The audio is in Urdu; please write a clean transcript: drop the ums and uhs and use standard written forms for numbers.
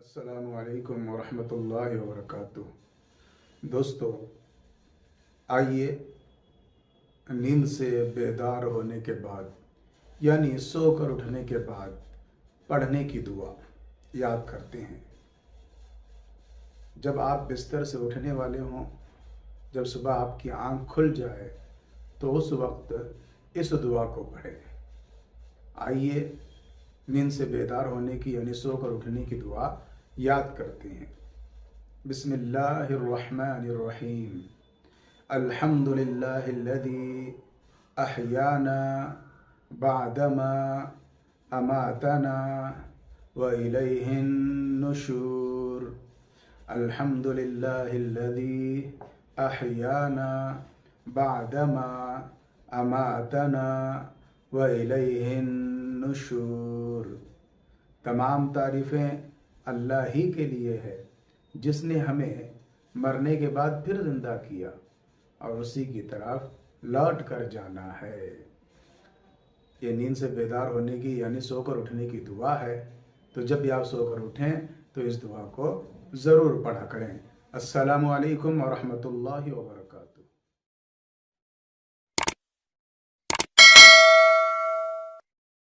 السلام علیکم ورحمۃ اللہ وبرکاتہ۔ دوستو، آئیے نیند سے بیدار ہونے کے بعد یعنی سو کر اٹھنے کے بعد پڑھنے کی دعا یاد کرتے ہیں۔ جب آپ بستر سے اٹھنے والے ہوں، جب صبح آپ کی آنکھ کھل جائے تو اس وقت اس دعا کو پڑھیں۔ آئیے نیند سے بیدار ہونے کی یعنی سو کر اٹھنے کی دعا یاد کرتے ہیں۔ بسم اللہ الرحمن الرحیم۔ الحمد للہ الذی احیانا بعدما اماتنا والیہ النشور۔ الحمد للہ الذی احیانا بعدما اماتنا والیہ النشور۔ تمام تعریفیں اللہ ہی کے لیے ہے جس نے ہمیں مرنے کے بعد پھر زندہ کیا اور اسی کی طرف لوٹ کر جانا ہے۔ یہ نیند سے بیدار ہونے کی یعنی سو کر اٹھنے کی دعا ہے، تو جب بھی آپ سو کر اٹھیں تو اس دعا کو ضرور پڑھا کریں۔ السلام علیکم ورحمۃ اللہ وبرکاتہ۔